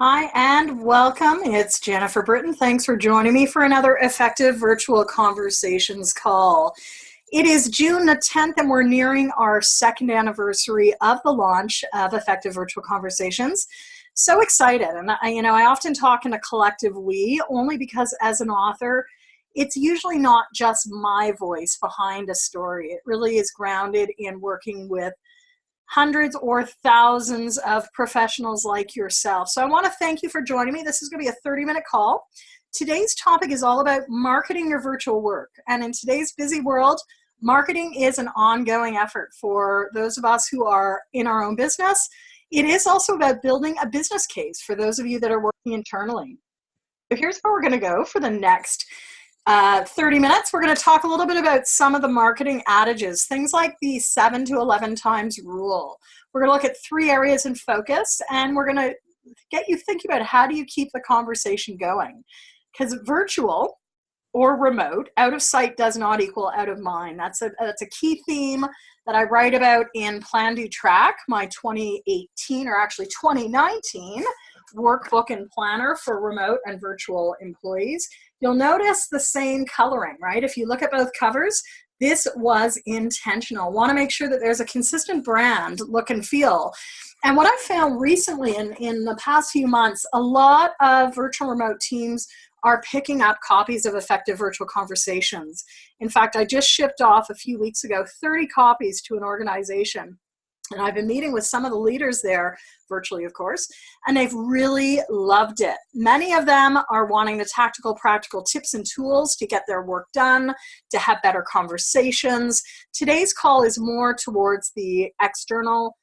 Hi and welcome. It's Jennifer Britton. Thanks for joining me for another effective virtual conversations call. It is June the 10th and we're nearing our second anniversary of the launch of Effective Virtual Conversations. So excited. And I often talk in a collective we only because as an author, it's usually not just my voice behind a story. It really is grounded in working with hundreds or thousands of professionals like yourself. So I want to thank you for joining me. This is going to be a 30-minute call. Today's topic is all about marketing your virtual work. And in today's busy world, marketing is an ongoing effort for those of us who are in our own business. It is also about building a business case for those of you that are working internally. So here's where we're going to go for the next 30 minutes. We're going to talk a little bit about some of the marketing adages, things like the 7 to 11 times rule. We're going to look at 3 areas in focus, and we're going to get you thinking about how do you keep the conversation going. Because virtual or remote, out of sight does not equal out of mind. That's a key theme that I write about in PlanDoTrack, my 2018 or actually 2019 workbook and planner for remote and virtual employees. You'll notice the same coloring, right? If you look at both covers, this was intentional. Want to make sure that there's a consistent brand, look and feel. And what I found recently in the past few months, a lot of virtual remote teams are picking up copies of Effective Virtual Conversations. In fact, I just shipped off a few weeks ago 30 copies to an organization. And I've been meeting with some of the leaders there, virtually of course, and they've really loved it. Many of them are wanting the tactical, practical tips and tools to get their work done, to have better conversations. Today's call is more towards the external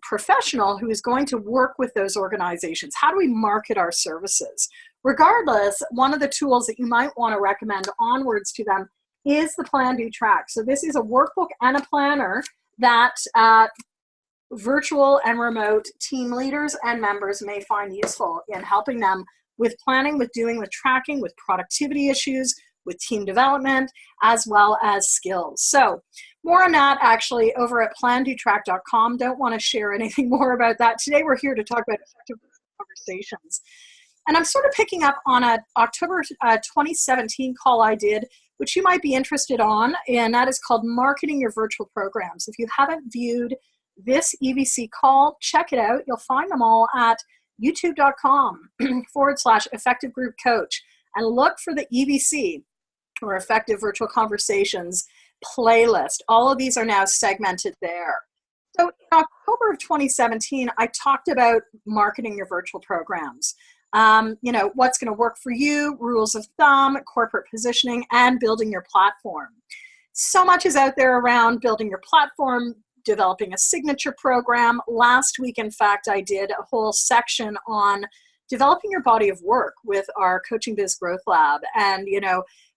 professional who is going to work with those organizations. How do we market our services? Regardless, one of the tools that you might want to recommend onwards to them is the PlanDoTrack. So this is a workbook and a planner that virtual and remote team leaders and members may find useful in helping them with planning, with doing, with tracking, with productivity issues, with team development, as well as skills. So more on that actually over at PlanDoTrack.com. Don't want to share anything more about that. Today we're here to talk about effective conversations. And I'm sort of picking up on a October 2017 call I did, which you might be interested on, and that is called Marketing Your Virtual Programs. If you haven't viewed this EVC call, check it out. You'll find them all at youtube.com/effective group coach and look for the EVC or Effective Virtual Conversations playlist. All of these are now segmented there. So in October of 2017, I talked about marketing your virtual programs. What's going to work for you, rules of thumb, corporate positioning, and building your platform. So much is out there around building your platform, developing a signature program. Last week, in fact, I did a whole section on developing your body of work with our Coaching Biz Growth Lab. And,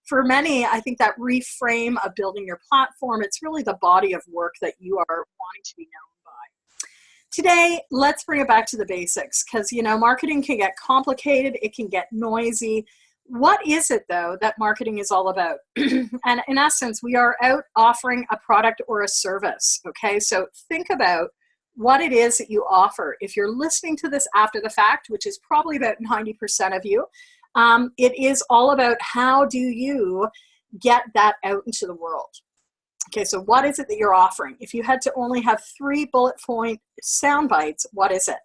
for many, I think that reframe of building your platform, it's really the body of work that you are wanting to be known by. Today, let's bring it back to the basics because, marketing can get complicated. It can get noisy. What is it, though, that marketing is all about? And in essence, we are out offering a product or a service, okay? So think about what it is that you offer. If you're listening to this after the fact, which is probably about 90% of you, it is all about how do you get that out into the world. Okay, so what is it that you're offering? If you had to only have 3 bullet point sound bites, what is it?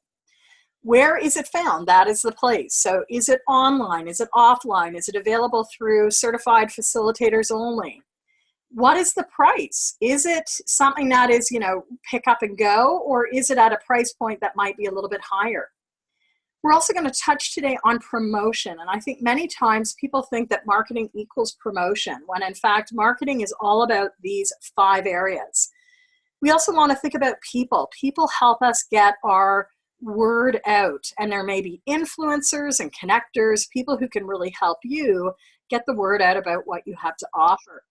Where is it found? That is the place. So is it online? Is it offline? Is it available through certified facilitators only? What is the price? Is it something that is, pick up and go, or is it at a price point that might be a little bit higher? We're also going to touch today on promotion. And I think many times people think that marketing equals promotion, when in fact, marketing is all about these 5 areas. We also want to think about people. People help us get our word out. And there may be influencers and connectors, people who can really help you get the word out about what you have to offer.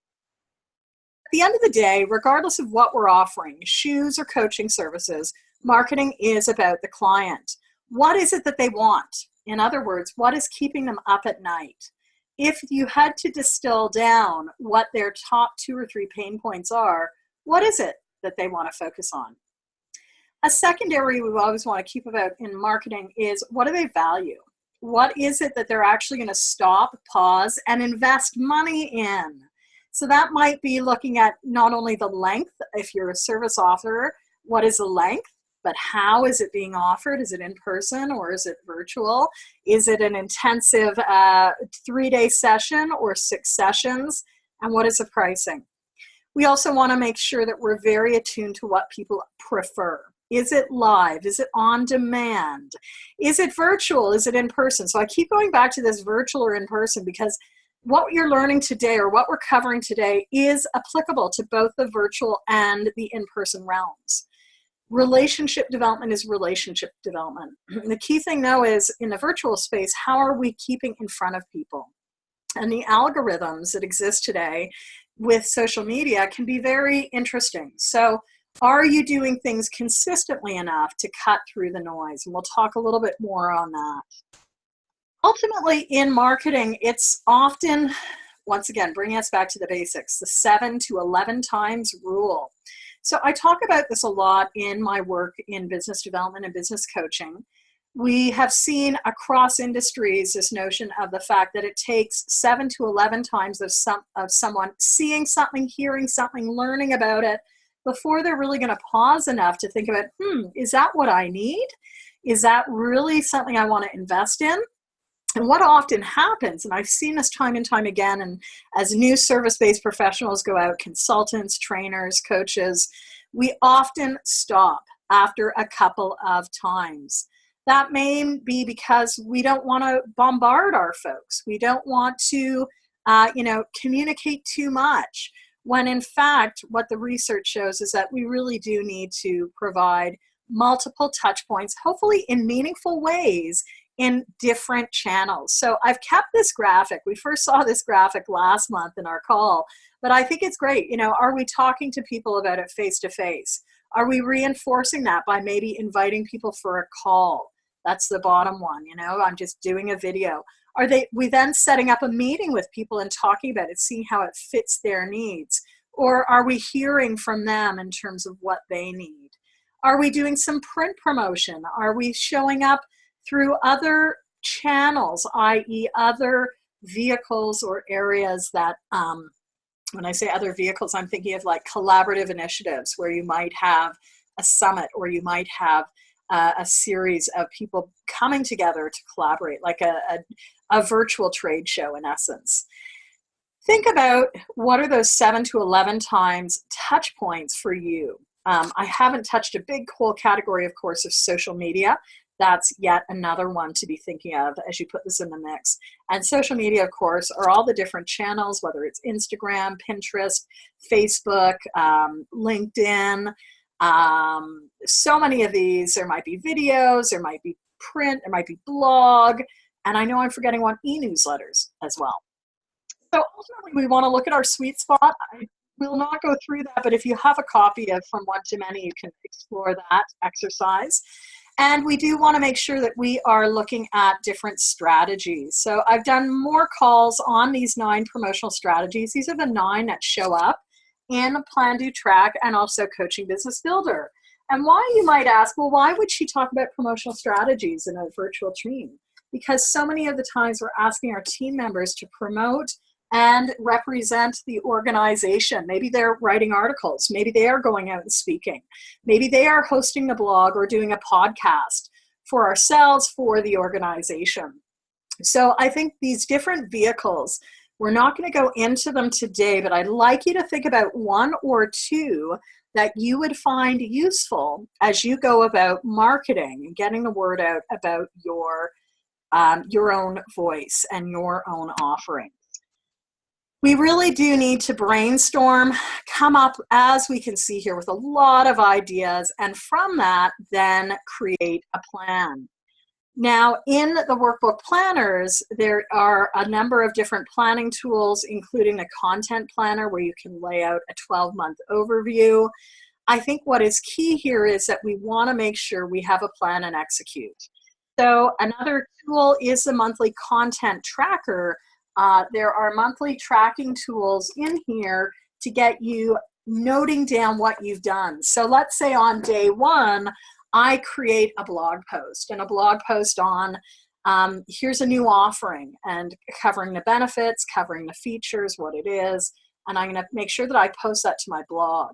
At the end of the day, regardless of what we're offering, shoes or coaching services, marketing is about the client. What is it that they want? In other words, what is keeping them up at night? If you had to distill down what their top 2 or 3 pain points are, what is it that they want to focus on? A secondary we always want to keep about in marketing is, what do they value? What is it that they're actually going to stop, pause, and invest money in? So that might be looking at not only the length, if you're a service offerer, what is the length, but how is it being offered? Is it in person or is it virtual? Is it an intensive 3-day session or 6 sessions? And what is the pricing? We also want to make sure that we're very attuned to what people prefer. Is it live? Is it on demand? Is it virtual? Is it in person? So I keep going back to this virtual or in person because what you're learning today or what we're covering today is applicable to both the virtual and the in-person realms. Relationship development is relationship development. The key thing though is in the virtual space, how are we keeping in front of people? And the algorithms that exist today with social media can be very interesting. So are you doing things consistently enough to cut through the noise? And we'll talk a little bit more on that. Ultimately, in marketing, it's often, once again, bringing us back to the basics, the 7 to 11 times rule. So I talk about this a lot in my work in business development and business coaching. We have seen across industries this notion of the fact that it takes 7 to 11 times of someone seeing something, hearing something, learning about it, before they're really going to pause enough to think about, is that what I need? Is that really something I want to invest in? And what often happens, and I've seen this time and time again, and as new service-based professionals go out, consultants, trainers, coaches, we often stop after a couple of times. That may be because we don't want to bombard our folks. We don't want to, communicate too much. When in fact, what the research shows is that we really do need to provide multiple touch points, hopefully in meaningful ways, in different channels. So I've kept this graphic. We first saw this graphic last month in our call, but I think it's great. Are we talking to people about it face to face? Are we reinforcing that by maybe inviting people for a call? That's the bottom one. I'm just doing a video. We then setting up a meeting with people and talking about it, seeing how it fits their needs? Or are we hearing from them in terms of what they need? Are we doing some print promotion? Are we showing up through other channels, i.e. other vehicles or areas that, when I say other vehicles, I'm thinking of like collaborative initiatives where you might have a summit or you might have a series of people coming together to collaborate, like a virtual trade show in essence. Think about what are those 7 to 11 times touch points for you. I haven't touched a big whole category, of course, of social media. That's yet another one to be thinking of as you put this in the mix. And social media, of course, are all the different channels, whether it's Instagram, Pinterest, Facebook, LinkedIn. So many of these. There might be videos, there might be print, there might be blog, and I know I'm forgetting one, e-newsletters as well. So ultimately, we want to look at our sweet spot. I will not go through that, but if you have a copy of From One to Many, you can explore that exercise. And we do want to make sure that we are looking at different strategies. So I've done more calls on these 9 promotional strategies. These are the 9 that show up in PlanDoTrack and also Coaching Business Builder. And why, you might ask, well, why would she talk about promotional strategies in a virtual team? Because so many of the times we're asking our team members to promote and represent the organization. Maybe they're writing articles. Maybe they are going out and speaking. Maybe they are hosting the blog or doing a podcast for ourselves, for the organization. So I think these different vehicles, we're not going to go into them today, but I'd like you to think about 1 or 2 that you would find useful as you go about marketing and getting the word out about your own voice and your own offering. We really do need to brainstorm, come up, as we can see here, with a lot of ideas, and from that, then create a plan. Now, in the workbook planners, there are a number of different planning tools, including the content planner, where you can lay out a 12-month overview. I think what is key here is that we want to make sure we have a plan and execute. So another tool is the monthly content tracker. There are monthly tracking tools in here to get you noting down what you've done. So let's say on day 1, I create a blog post, and a blog post on here's a new offering, and covering the benefits, covering the features, what it is, and I'm going to make sure that I post that to my blog.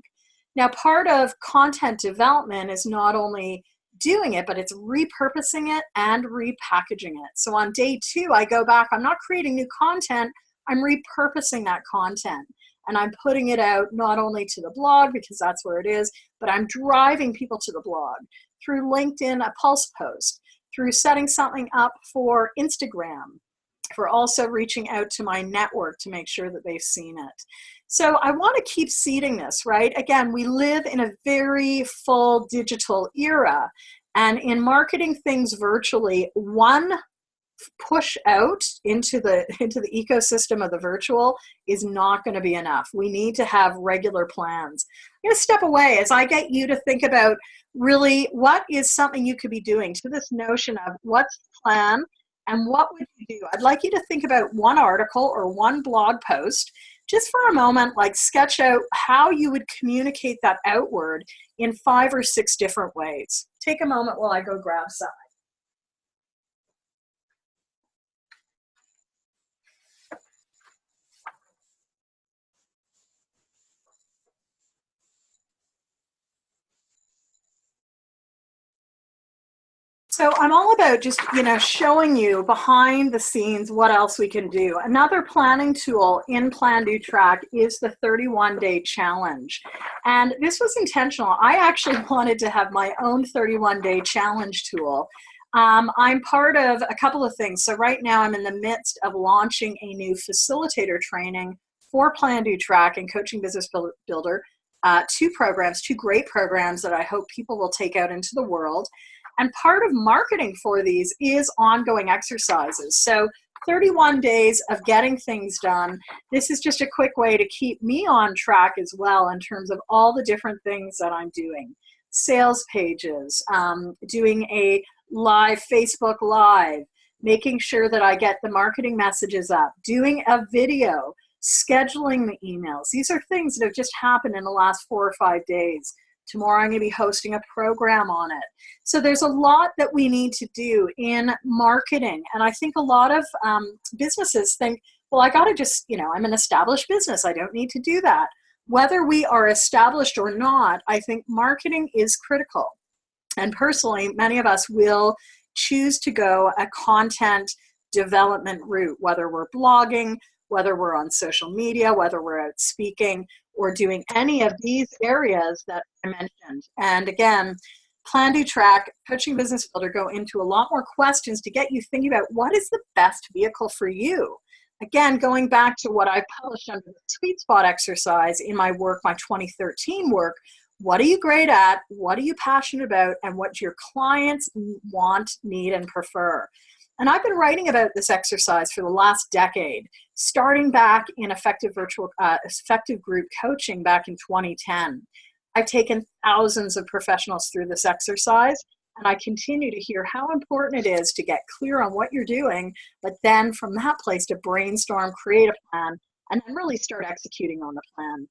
Now, part of content development is not only doing it, but it's repurposing it and repackaging it. So on day 2, I go back, I'm not creating new content, I'm repurposing that content. And I'm putting it out not only to the blog, because that's where it is, but I'm driving people to the blog through LinkedIn, a pulse post, through setting something up for Instagram, for also reaching out to my network to make sure that they've seen it. So I want to keep seeding this, right? Again, we live in a very full digital era, and in marketing things virtually, one push out into the ecosystem of the virtual is not going to be enough. We need to have regular plans. I'm going to step away as I get you to think about really what is something you could be doing, to this notion of what's the plan and what would you do. I'd like you to think about one article or one blog post just for a moment, like sketch out how you would communicate that outward in 5 or 6 different ways. Take a moment while I go grab some. So I'm all about just, showing you behind the scenes what else we can do. Another planning tool in PlanDoTrack is the 31-day challenge. And this was intentional. I actually wanted to have my own 31-day challenge tool. I'm part of a couple of things. So right now I'm in the midst of launching a new Facilitator Training for PlanDoTrack and Coaching Business Builder. 2 programs, 2 great programs that I hope people will take out into the world. And part of marketing for these is ongoing exercises. So 31 days of getting things done. This is just a quick way to keep me on track as well in terms of all the different things that I'm doing. Sales pages, doing a live Facebook Live, making sure that I get the marketing messages up, doing a video, scheduling the emails. These are things that have just happened in the last 4 or 5 days. Tomorrow I'm going to be hosting a program on it. So there's a lot that we need to do in marketing. And I think a lot of businesses think, well, I got to just, I'm an established business. I don't need to do that. Whether we are established or not, I think marketing is critical. And personally, many of us will choose to go a content development route, whether we're blogging, whether we're on social media, whether we're out speaking, or doing any of these areas that I mentioned. And again, PlanDoTrack, Coaching Business Builder go into a lot more questions to get you thinking about what is the best vehicle for you. Again, going back to what I published under the sweet spot exercise in my work, my 2013 work, what are you great at? What are you passionate about? And what your clients want, need, and prefer? And I've been writing about this exercise for the last decade, starting back in effective group coaching back in 2010. I've taken thousands of professionals through this exercise, and I continue to hear how important it is to get clear on what you're doing, but then from that place to brainstorm, create a plan, and then really start executing on the plan.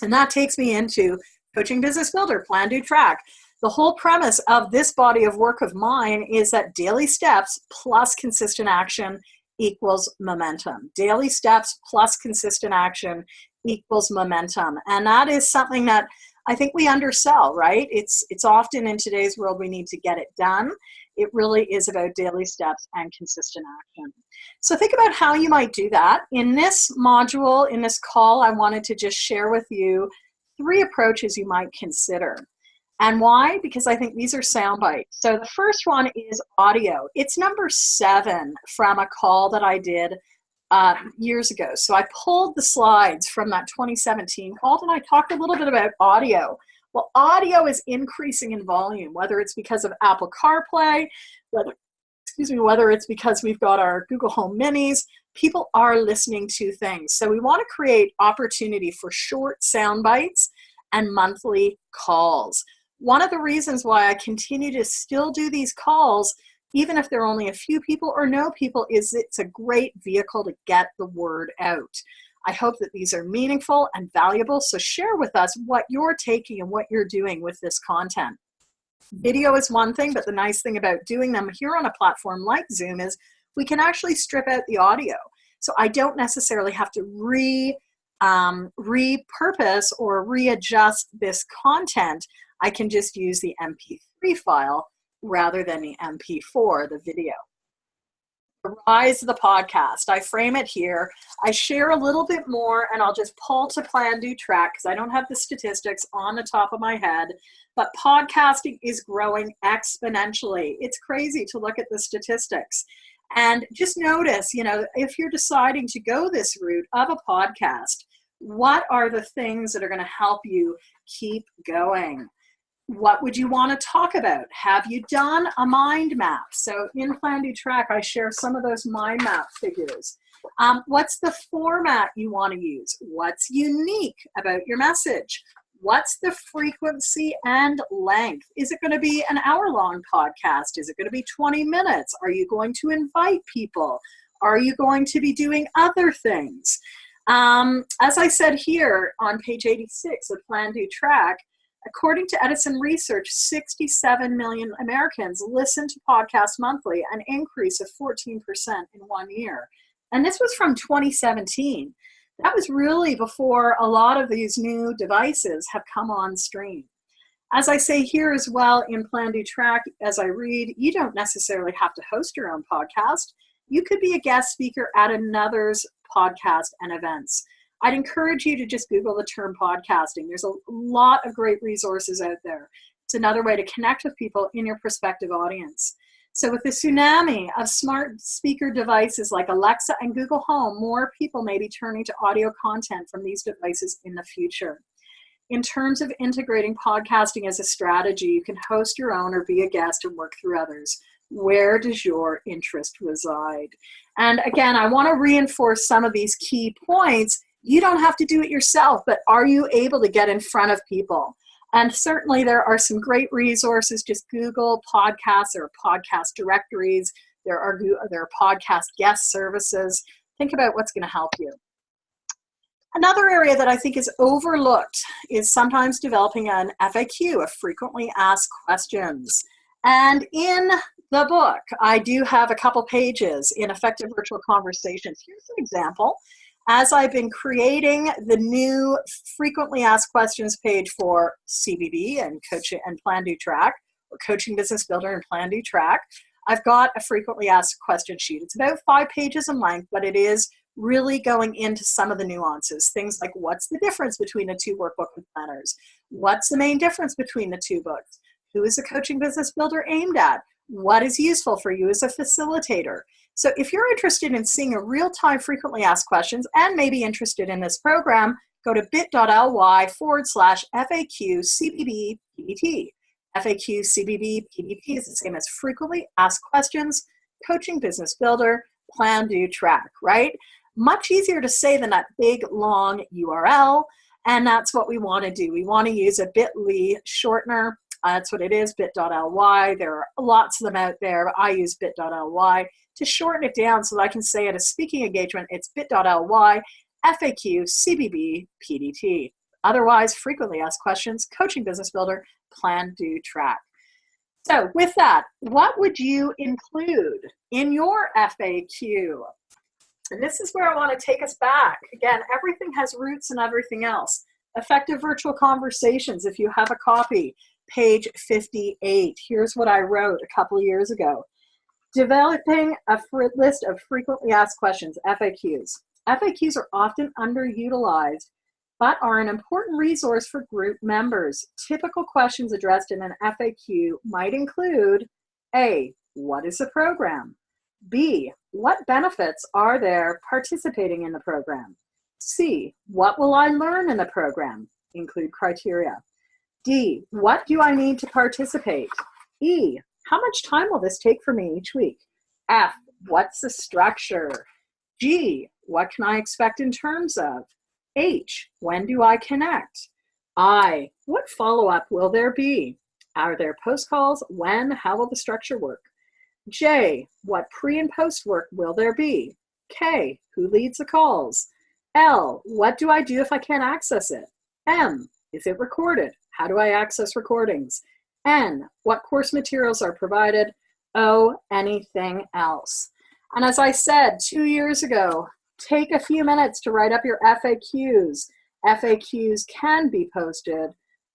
And that takes me into Coaching Business Builder, PlanDoTrack. The whole premise of this body of work of mine is that daily steps plus consistent action equals momentum. Daily steps plus consistent action equals momentum. And that is something that I think we undersell, right? It's often in today's world we need to get it done. It really is about daily steps and consistent action. So think about how you might do that. In this module, in this call, I wanted to just share with you 3 approaches you might consider. And why? Because I think these are sound bites. So the first one is audio. It's number 7 from a call that I did years ago. So I pulled the slides from that 2017 call and I talked a little bit about audio. Well, audio is increasing in volume, whether it's because of Apple CarPlay, whether it's because we've got our Google Home Minis. People are listening to things. So we want to create opportunity for short sound bites and monthly calls. One of the reasons why I continue to still do these calls, even if there are only a few people or no people, is it's a great vehicle to get the word out. I hope that these are meaningful and valuable, so share with us what you're taking and what you're doing with this content. Video is one thing, but the nice thing about doing them here on a platform like Zoom is we can actually strip out the audio. So I don't necessarily have to repurpose or readjust this content. I can just use the MP3 file rather than the MP4, the video. The rise of the podcast. I frame it here. I share a little bit more, and I'll just pull to PlanDoTrack because I don't have the statistics on the top of my head, but podcasting is growing exponentially. It's crazy to look at the statistics. And just notice, if you're deciding to go this route of a podcast, what are the things that are going to help you keep going? What would you want to talk about? Have you done a mind map? So in PlanDoTrack, I share some of those mind map figures. What's the format you want to use? What's unique about your message? What's the frequency and length? Is it going to be an hour-long podcast? Is it going to be 20 minutes? Are you going to invite people? Are you going to be doing other things? As I said here on page 86 of PlanDoTrack, according to Edison Research, 67 million Americans listen to podcasts monthly, an increase of 14% in 1 year. And this was from 2017. That was really before a lot of these new devices have come on stream. As I say here as well in PlanDoTrack, as I read, you don't necessarily have to host your own podcast. You could be a guest speaker at another's podcast and events. I'd encourage you to just Google the term podcasting. There's a lot of great resources out there. It's another way to connect with people in your prospective audience. So with the tsunami of smart speaker devices like Alexa and Google Home, more people may be turning to audio content from these devices in the future. In terms of integrating podcasting as a strategy, you can host your own or be a guest and work through others. Where does your interest reside? And again, I want to reinforce some of these key points. You don't have to do it yourself, but are you able to get in front of people? And certainly there are some great resources. Just Google podcasts or podcast directories. There are podcast guest services. Think about what's going to help you. Another area that I think is overlooked is sometimes developing an FAQ, a frequently asked questions. And in the book, I do have a couple pages in Effective Virtual Conversations. Here's an example. As I've been creating the new frequently asked questions page for CBB and Coaching and PlanDoTrack, or Coaching Business Builder and PlanDoTrack, I've got a frequently asked question sheet. It's about 5 pages in length, but it is really going into some of the nuances. Things like, what's the difference between the two workbook and planners? What's the main difference between the two books? Who is a Coaching Business Builder aimed at? What is useful for you as a facilitator? So if you're interested in seeing a real-time frequently asked questions and maybe interested in this program, go to bit.ly/FAQ-CBB-PDT. FAQ-CBB-PDT is the same as frequently asked questions, Coaching Business Builder, PlanDoTrack, right? Much easier to say than that big, long URL, and that's what we want to do. We want to use a bit.ly shortener. That's what it is, bit.ly. There are lots of them out there, but I use bit.ly to shorten it down so that I can say at a speaking engagement, it's bit.ly, FAQ, CBB, PDT. Otherwise, frequently asked questions, Coaching Business Builder, PlanDoTrack. So with that, what would you include in your FAQ? And this is where I want to take us back. Again, everything has roots in everything else. Effective Virtual Conversations, if you have a copy, page 58. Here's what I wrote a couple of years ago. Developing a list of frequently asked questions, FAQs. FAQs are often underutilized, but are an important resource for group members. Typical questions addressed in an FAQ might include, A, what is the program? B, what benefits are there participating in the program? C, what will I learn in the program? Include criteria. D, what do I need to participate? E, how much time will this take for me each week? F, what's the structure? G, what can I expect in terms of? H, when do I connect? I, what follow-up will there be? Are there post calls? When? How will the structure work? J, what pre and post work will there be? K, who leads the calls? L, what do I do if I can't access it? M, is it recorded? How do I access recordings? N, what course materials are provided. O, anything else. And as I said 2 years ago, take a few minutes to write up your FAQs. FAQs can be posted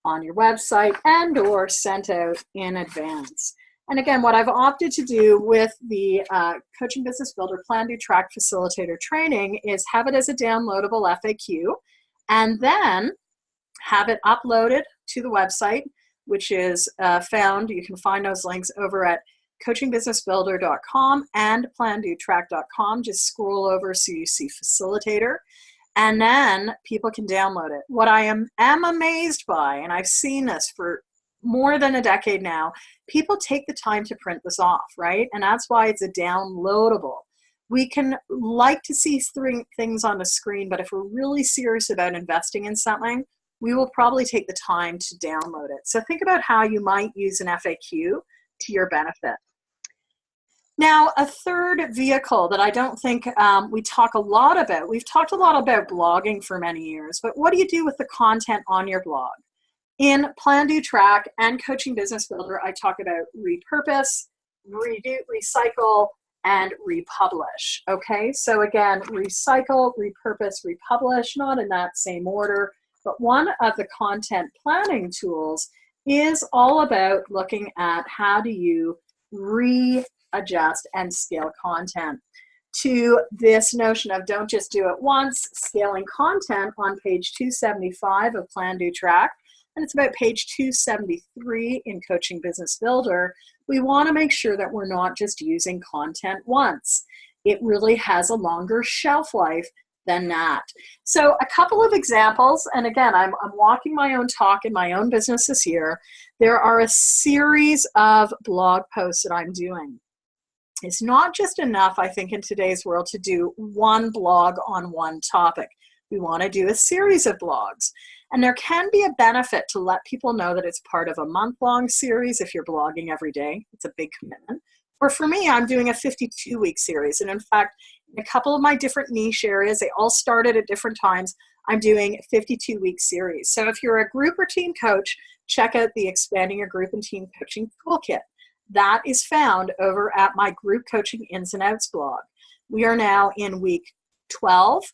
on your website and or sent out in advance. And again, what I've opted to do with the Coaching Business Builder PlanDoTrack Facilitator Training is have it as a downloadable FAQ and then have it uploaded to the website, which is found, you can find those links over at coachingbusinessbuilder.com and plandotrack.com. Just scroll over so you see Facilitator, and then people can download it. What I am amazed by, and I've seen this for more than a decade now, people take the time to print this off, right? And that's why it's a downloadable. We can like to see things on the screen, but if we're really serious about investing in something, we will probably take the time to download it. So think about how you might use an FAQ to your benefit. Now, a third vehicle that I don't think we talk a lot about, we've talked a lot about blogging for many years, but what do you do with the content on your blog? In PlanDoTrack and Coaching Business Builder, I talk about repurpose, redo, recycle, and republish, okay? So again, recycle, repurpose, republish, not in that same order, but one of the content planning tools is all about looking at how do you readjust and scale content to this notion of don't just do it once, scaling content on page 275 of PlanDoTrack, and it's about page 273 in Coaching Business Builder. We want to make sure that we're not just using content once. It really has a longer shelf life than that. So a couple of examples, and again, I'm walking my own talk in my own business this year. There are a series of blog posts that I'm doing. It's not just enough, I think, in today's world to do one blog on one topic. We want to do a series of blogs. And there can be a benefit to let people know that it's part of a month-long series if you're blogging every day. It's a big commitment. Or for me, I'm doing a 52-week series. And in fact, in a couple of my different niche areas, they all started at different times, I'm doing a 52-week series. So if you're a group or team coach, check out the Expanding Your Group and Team Coaching Toolkit. That is found over at my Group Coaching Ins and Outs blog. We are now in week 12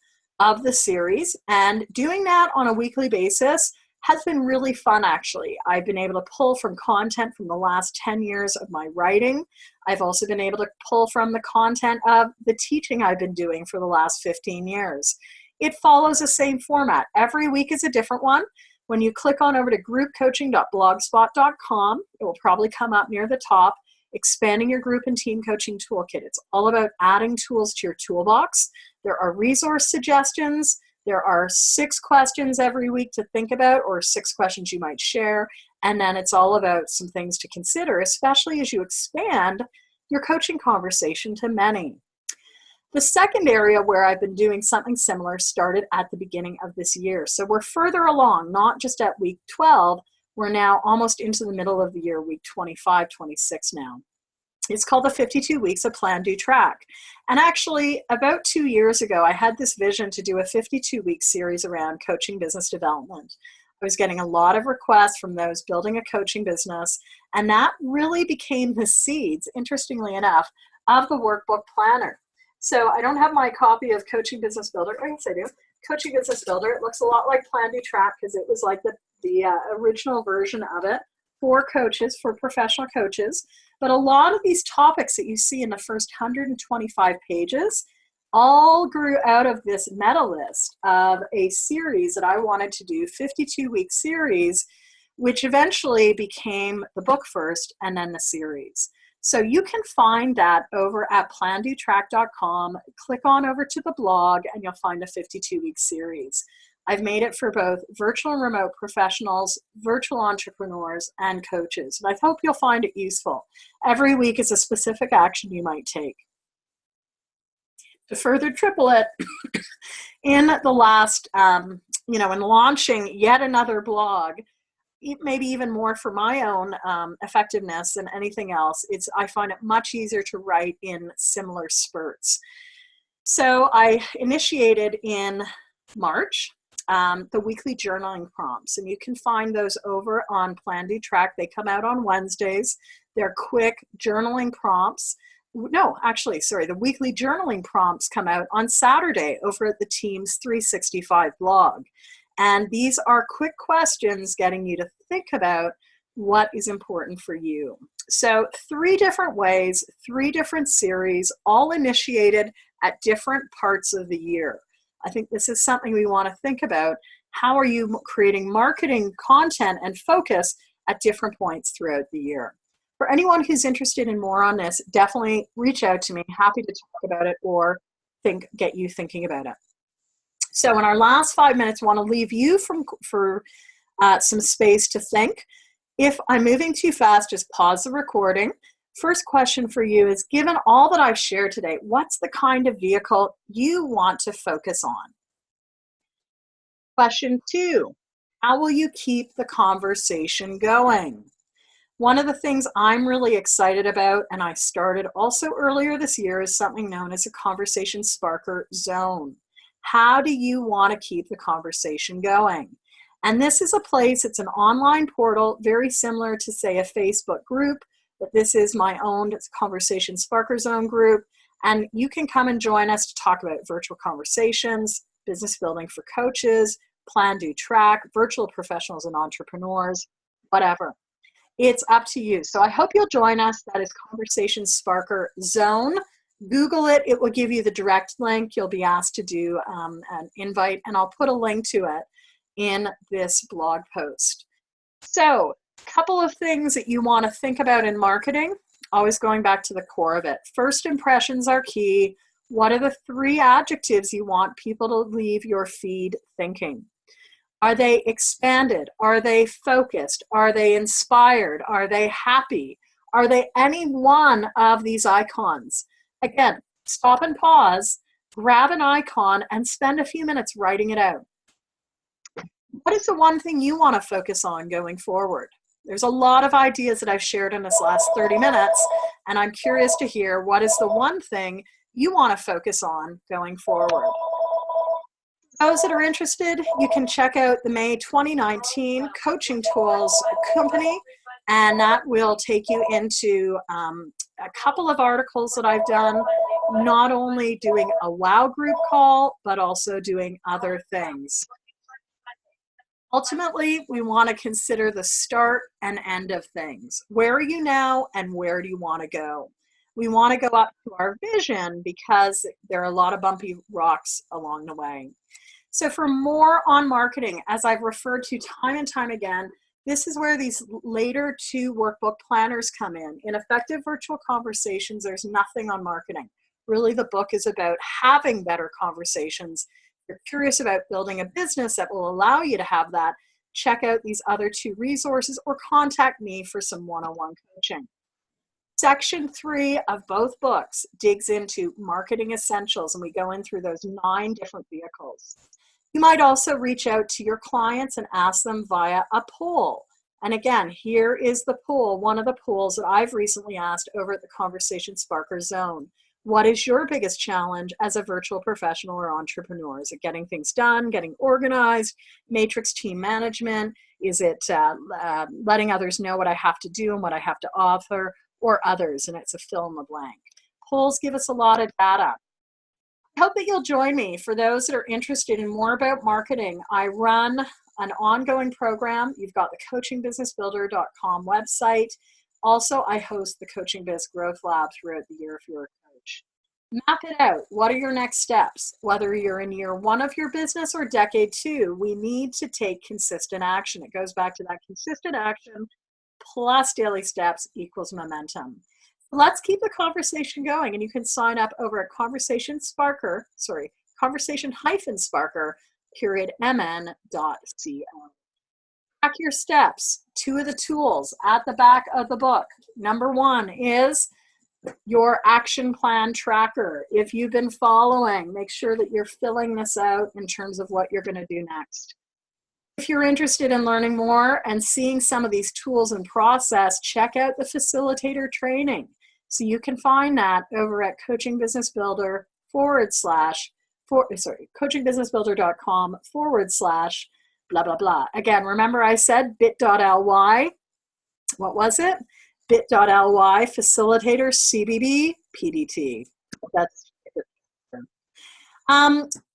of the series, and doing that on a weekly basis has been really fun, actually. I've been able to pull from content from the last 10 years of my writing. I've also been able to pull from the content of the teaching I've been doing for the last 15 years. It follows the same format. Every week is a different one. When you click on over to groupcoaching.blogspot.com, it will probably come up near the top, Expanding Your Group and Team Coaching Toolkit. It's all about adding tools to your toolbox. There are resource suggestions. There are 6 questions every week to think about, or 6 questions you might share. And then it's all about some things to consider, especially as you expand your coaching conversation to many. The second area where I've been doing something similar started at the beginning of this year. So we're further along, not just at week 12, we're now almost into the middle of the year, week 25, 26 now. It's called the 52 Weeks of PlanDoTrack. And actually, about 2 years ago, I had this vision to do a 52-week series around coaching business development. I was getting a lot of requests from those building a coaching business, and that really became the seeds, interestingly enough, of the Workbook Planner. So I don't have my copy of Coaching Business Builder. Oh, yes, I do. Coaching Business Builder. It looks a lot like PlanDoTrack because it was like the original version of it for coaches, for professional coaches. But a lot of these topics that you see in the first 125 pages all grew out of this meta list of a series that I wanted to do, 52-week series, which eventually became the book first and then the series. So you can find that over at PlanDoTrack.com. Click on over to the blog and you'll find a 52-week series. I've made it for both virtual and remote professionals, virtual entrepreneurs, and coaches. And I hope you'll find it useful. Every week is a specific action you might take. To further triple it, in the last, in launching yet another blog, maybe even more for my own effectiveness than anything else, I find it much easier to write in similar spurts. So I initiated in March the weekly journaling prompts, and you can find those over on PlanDoTrack. They come out on Wednesdays. They're quick journaling prompts. No, actually, sorry, the weekly journaling prompts come out on Saturday over at the Teams 365 blog. And these are quick questions getting you to think about what is important for you. So 3 different ways, 3 different series, all initiated at different parts of the year. I think this is something we want to think about. How are you creating marketing content and focus at different points throughout the year? For anyone who's interested in more on this, definitely reach out to me. Happy to talk about it or get you thinking about it. So in our last 5 minutes, I want to leave you for some space to think. If I'm moving too fast, just pause the recording. First question for you is, given all that I've shared today, what's the kind of vehicle you want to focus on? Question 2, how will you keep the conversation going? One of the things I'm really excited about, and I started also earlier this year, is something known as a Conversation Sparker Zone. How do you want to keep the conversation going? And this is a place, it's an online portal, very similar to, say, a Facebook group, but this is my own Conversation Sparker Zone group. And you can come and join us to talk about virtual conversations, business building for coaches, PlanDoTrack, virtual professionals and entrepreneurs, whatever. It's up to you. So I hope you'll join us. That is Conversation Sparker Zone. Google it. It will give you the direct link. You'll be asked to do an invite, and I'll put a link to it in this blog post. So a couple of things that you want to think about in marketing, always going back to the core of it. First impressions are key. What are the 3 adjectives you want people to leave your feed thinking? Are they expanded? Are they focused? Are they inspired? Are they happy? Are they any one of these icons? Again, stop and pause, grab an icon, and spend a few minutes writing it out. What is the one thing you want to focus on going forward? There's a lot of ideas that I've shared in this last 30 minutes, and I'm curious to hear what is the one thing you want to focus on going forward. Those that are interested, you can check out the May 2019 Coaching Tools Company, and that will take you into a couple of articles that I've done, not only doing a WOW group call, but also doing other things. Ultimately, we want to consider the start and end of things. Where are you now, and where do you want to go? We want to go up to our vision because there are a lot of bumpy rocks along the way. So for more on marketing, as I've referred to time and time again, this is where these later 2 workbook planners come in. In Effective Virtual Conversations, there's nothing on marketing. Really, the book is about having better conversations. If you're curious about building a business that will allow you to have that, check out these other 2 resources or contact me for some one-on-one coaching. Section 3 of both books digs into marketing essentials, and we go in through those 9 different vehicles. You might also reach out to your clients and ask them via a poll. And again, here is the poll, one of the polls that I've recently asked over at the Conversation Sparker Zone. What is your biggest challenge as a virtual professional or entrepreneur? Is it getting things done, getting organized, matrix team management? Is it letting others know what I have to do and what I have to offer, or others? And it's a fill in the blank. Polls give us a lot of data. I hope that you'll join me. For those that are interested in more about marketing, I run an ongoing program. You've got the coachingbusinessbuilder.com website. Also, I host the Coaching Biz Growth Lab throughout the year if you're a coach. Map it out. What are your next steps? Whether you're in year 1 of your business or decade 2, we need to take consistent action. It goes back to that consistent action plus daily steps equals momentum. Let's keep the conversation going, and you can sign up over at conversation-sparker.mn.co. Track your steps. 2 of the tools at the back of the book. Number 1 is your action plan tracker. If you've been following, make sure that you're filling this out in terms of what you're going to do next. If you're interested in learning more and seeing some of these tools in process, check out the Facilitator Training. So you can find that over at coachingbusinessbuilder coachingbusinessbuilder.com/blah, blah, blah. Again, remember I said bit.ly. What was it? bit.ly Facilitator CBB PDT. That's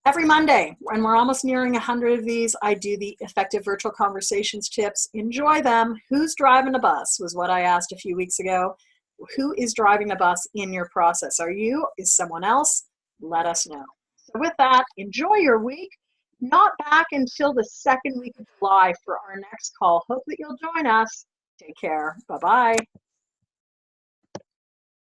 every Monday, and we're almost nearing 100 of these, I do the effective virtual conversations tips. Enjoy them. Who's driving the bus was what I asked a few weeks ago. Who is driving the bus in your process? Are you? Is someone else? Let us know. So with that, enjoy your week. Not back until the second week of July for our next call. Hope that you'll join us. Take care. Bye-bye.